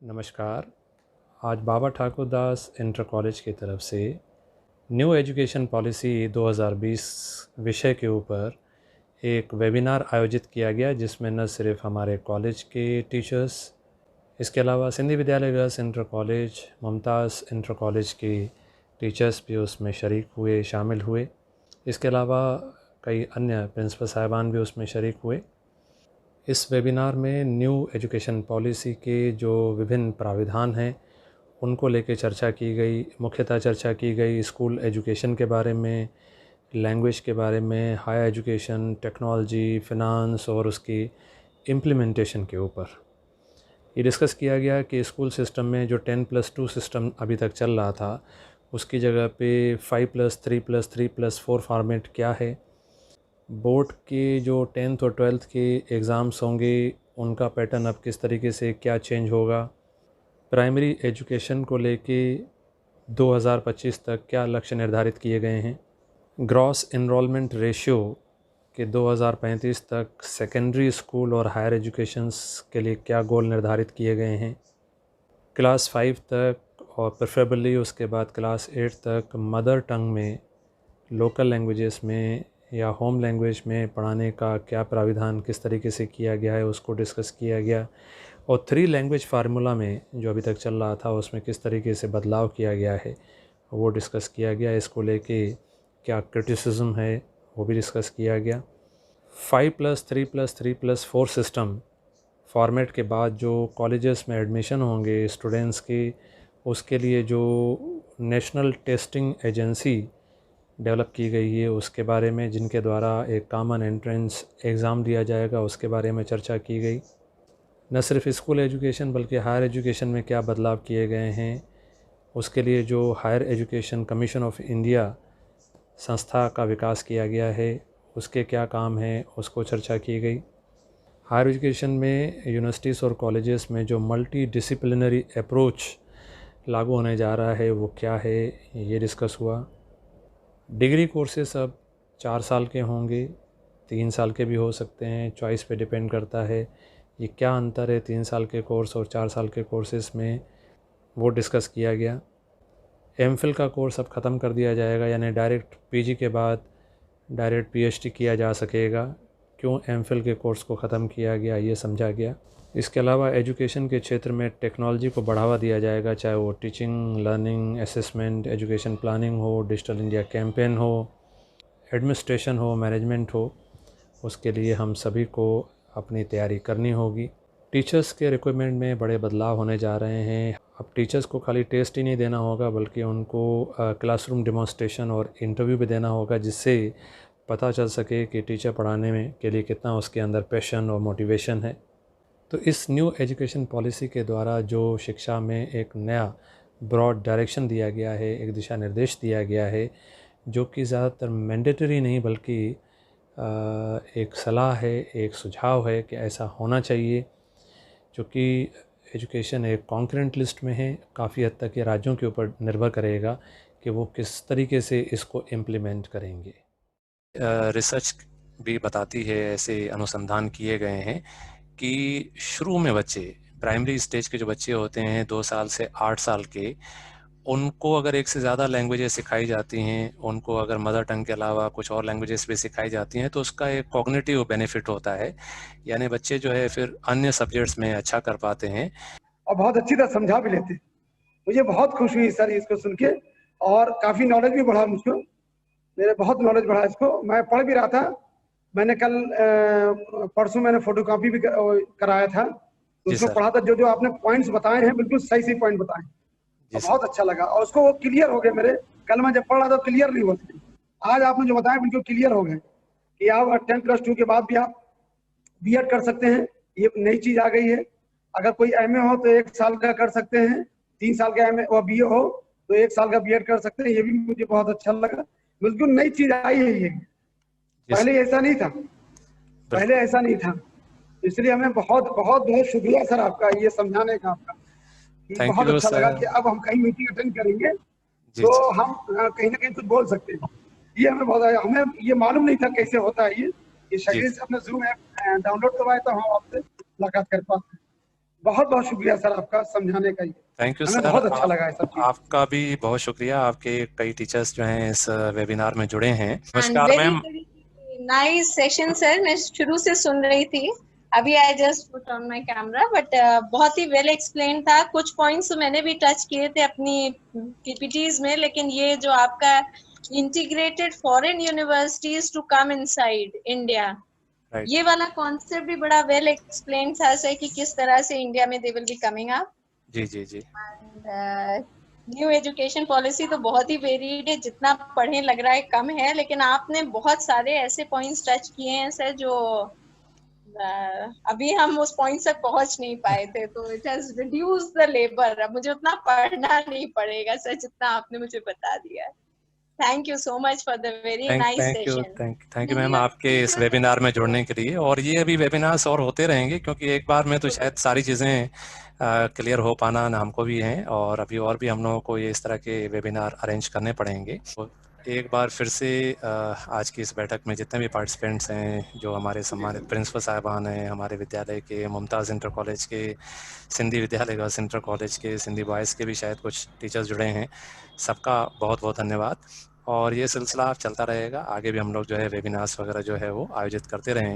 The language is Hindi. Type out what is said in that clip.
नमस्कार। आज बाबा ठाकुर दास इंटर कॉलेज की तरफ से न्यू एजुकेशन पॉलिसी 2020 विषय के ऊपर एक वेबिनार आयोजित किया गया, जिसमें न सिर्फ हमारे कॉलेज के टीचर्स, इसके अलावा सिंधी विद्यालय girls inter college, Mumtaz inter college के टीचर्स भी उसमें शामिल हुए। इसके अलावा कई अन्य प्रिंसिपल साहिबान भी उसमें शरीक हुए। इस वेबिनार में न्यू एजुकेशन पॉलिसी के जो विभिन्न प्राविधान हैं उनको लेकर चर्चा की गई। मुख्यतः चर्चा की गई स्कूल एजुकेशन के बारे में, लैंग्वेज के बारे में, हायर एजुकेशन, टेक्नोलॉजी, फिनांस और उसकी इम्प्लीमेंटेशन के ऊपर। ये डिस्कस किया गया कि स्कूल सिस्टम में जो 10+2 सिस्टम अभी तक चल रहा था, उसकी जगह पे 5+3+3+4 फॉर्मेट क्या है। बोर्ड के जो 10th और 12th के एग्ज़ाम्स होंगे, उनका पैटर्न अब किस तरीके से क्या चेंज होगा। प्राइमरी एजुकेशन को लेके 2025 तक क्या लक्ष्य निर्धारित किए गए हैं। ग्रॉस एनरोलमेंट रेशियो के 2035 तक सेकेंडरी स्कूल और हायर एजुकेशंस के लिए क्या गोल निर्धारित किए गए हैं। क्लास 5 तक और प्रेफरेबली उसके बाद क्लास 8 तक मदर टंग में, लोकल लैंग्वेजेस में या होम लैंग्वेज में पढ़ाने का क्या प्राविधान किस तरीके से किया गया है, उसको डिस्कस किया गया। और 3 लैंग्वेज फार्मूला में जो अभी तक चल रहा था, उसमें किस तरीके से बदलाव किया गया है वो डिस्कस किया गया। इसको लेके क्या क्रिटिसिज्म है वो भी डिस्कस किया गया। 5+3+3+4 सिस्टम फॉर्मेट के बाद जो कॉलेजेस में एडमिशन होंगे स्टूडेंट्स के, उसके लिए जो नेशनल टेस्टिंग एजेंसी डेवलप की गई है उसके बारे में, जिनके द्वारा एक कॉमन एंट्रेंस एग्ज़ाम दिया जाएगा, उसके बारे में चर्चा की गई। न सिर्फ स्कूल एजुकेशन बल्कि हायर एजुकेशन में क्या बदलाव किए गए हैं, उसके लिए जो higher education commission of India संस्था का विकास किया गया है, उसके क्या काम हैं, उसको चर्चा की गई। हायर एजुकेशन में यूनिवर्सिटीज़ और कॉलेजेस में जो मल्टी डिसिप्लिनरी अप्रोच लागू होने जा रहा है वो क्या है, ये डिस्कस हुआ। डिग्री कोर्सेस अब 4 साल के होंगे, 3 साल के भी हो सकते हैं, चॉइस पे डिपेंड करता है। ये क्या अंतर है 3 साल के कोर्स और 4 साल के कोर्सेज़ में, वो डिस्कस किया गया। एमफिल का कोर्स अब ख़त्म कर दिया जाएगा, यानी डायरेक्ट पीजी के बाद डायरेक्ट पीएचडी किया जा सकेगा। क्यों एमफिल के कोर्स को ख़त्म किया गया, ये समझा गया। इसके अलावा एजुकेशन के क्षेत्र में टेक्नोलॉजी को बढ़ावा दिया जाएगा, चाहे वो teaching, learning, assessment, education planning हो, डिजिटल इंडिया कैंपेन हो, एडमिनिस्ट्रेशन हो, मैनेजमेंट हो। उसके लिए हम सभी को अपनी तैयारी करनी होगी। टीचर्स के रिक्वायरमेंट में बड़े बदलाव होने जा रहे हैं। अब टीचर्स को खाली टेस्ट ही नहीं देना होगा, बल्कि उनको क्लासरूम डेमोन्स्ट्रेशन और इंटरव्यू भी देना होगा, जिससे पता चल सके कि टीचर पढ़ाने में के लिए कितना उसके अंदर पैशन और मोटिवेशन है। तो इस न्यू एजुकेशन पॉलिसी के द्वारा जो शिक्षा में एक नया ब्रॉड डायरेक्शन दिया गया है, एक दिशा निर्देश दिया गया है, जो कि ज़्यादातर मैंडेटरी नहीं बल्कि एक सलाह है, एक सुझाव है कि ऐसा होना चाहिए। क्योंकि एजुकेशन एक कॉन्करेंट लिस्ट में है, काफ़ी हद तक ये राज्यों के ऊपर निर्भर करेगा कि वो किस तरीके से इसको इम्प्लीमेंट करेंगे। रिसर्च भी बताती है, ऐसे अनुसंधान किए गए हैं कि शुरू में बच्चे, प्राइमरी स्टेज के जो बच्चे होते हैं 2 साल से 8 साल के, उनको अगर एक से ज़्यादा लैंग्वेजेस सिखाई जाती हैं, उनको अगर मदर टंग के अलावा कुछ और लैंग्वेजेस भी सिखाई जाती हैं, तो उसका एक कॉग्निटिव बेनिफिट होता है। यानी बच्चे जो है फिर अन्य सब्जेक्ट्स में अच्छा कर पाते हैं और बहुत अच्छी तरह समझा भी लेते हैं। मुझे बहुत खुश हुई सर इसको सुन के, और काफ़ी नॉलेज भी बढ़ा मुझको, मेरे बहुत नॉलेज बढ़ा इसको। मैं पढ़ भी रहा था, मैंने कल परसों मैंने फोटोकॉपी भी कराया था, तो जी उसमें सर। पढ़ा था। जो जो आपने पॉइंट्स बताए हैं बिल्कुल सही सही पॉइंट बताए हैं, जी और सर। बहुत अच्छा लगा, और उसको वो क्लियर हो गए मेरे। कल मैं जब पढ़ रहा था क्लियर नहीं होते थे, आज आपने जो बताया बिल्कुल क्लियर हो गए कि आप 10+2 के बाद भी आप बीएड कर सकते हैं। ये नई चीज आ गई है। अगर कोई एमए हो तो 1 साल का कर सकते हैं, 3 साल का एमए और बीए हो तो 1 साल का बीएड कर सकते हैं। ये भी मुझे बहुत अच्छा लगा, बिल्कुल नई चीज आई है ये। जी पहले सर। ऐसा नहीं था, पहले बिल्कुल। ऐसा नहीं था। इसलिए हमें बहुत बहुत बहुत शुक्रिया सर आपका ये समझाने का आपका, कि थैंक बहुत यू अच्छा लगा सर। कि अब हम कहीं मीटिंग अटेंड करेंगे जी तो जी। हम कहीं ना कहीं कुछ बोल सकते हैं। ये हमें बहुत, हमें ये मालूम नहीं था कैसे होता है ये जी शरीर से अपने जूम ऐप डाउनलोड करवाए तो हम आपसे मुलाकात कर पाते हैं। बहुत बहुत शुक्रिया सर आपका समझाने का। ये थैंक यू हमें सर। बहुत अच्छा लगा है सब चीज। आपका भी बहुत शुक्रिया। आपके कई टीचर्स जो हैं इस वेबिनार में जुड़े हैं। एंड नमस्कार very ma'am. Nice session sir, मैं शुरू से सुन रही थी, अभी I just put on my camera, but बहुत ही वेल एक्सप्लेन था। कुछ पॉइंट्स मैंने भी टच किए थे अपनी पीपीटीज में, लेकिन ये जो आपका integrated foreign universities to come inside India, right. ये वाला कॉन्सेप्ट भी बड़ा वेल एक्सप्लेन था सर, कि किस तरह से इंडिया में they will be coming up. जी जी जी। न्यू एजुकेशन पॉलिसी तो बहुत ही वेरिड है, जितना पढ़े लग रहा है कम है, लेकिन आपने बहुत सारे ऐसे पॉइंट्स टच किए हैं सर जो अभी हम उस पॉइंट तक पहुंच नहीं पाए थे, तो it has reduce the labour. अब मुझे उतना पढ़ना नहीं पड़ेगा सर जितना आपने मुझे बता दिया। Thank you so much for the very nice session. Thank you ma'am आपके इस वेबिनार में जुड़ने के लिए। और ये अभी वेबिनार्स और होते रहेंगे, क्योंकि एक बार में तो शायद सारी चीज़ें क्लियर हो पाना ना हमको भी हैं, और अभी और भी हम लोगों को ये इस तरह के वेबिनार अरेंज करने पड़ेंगे। तो एक बार फिर से आज की इस बैठक में जितने भी पार्टिसिपेंट्स हैं, जो हमारे सम्मानित प्रिंसिपल साहिबान हैं, हमारे विद्यालय के मुमताज़ इंटर कॉलेज के, सिंधी विद्यालय गर्ल्स इंटर कॉलेज के, सिंधी बॉयज़ के भी शायद कुछ टीचर्स जुड़े हैं, सबका बहुत बहुत धन्यवाद। और ये सिलसिला चलता रहेगा, आगे भी हम लोग जो है वेबिनार्स वगैरह जो है वो आयोजित करते रहेंगे।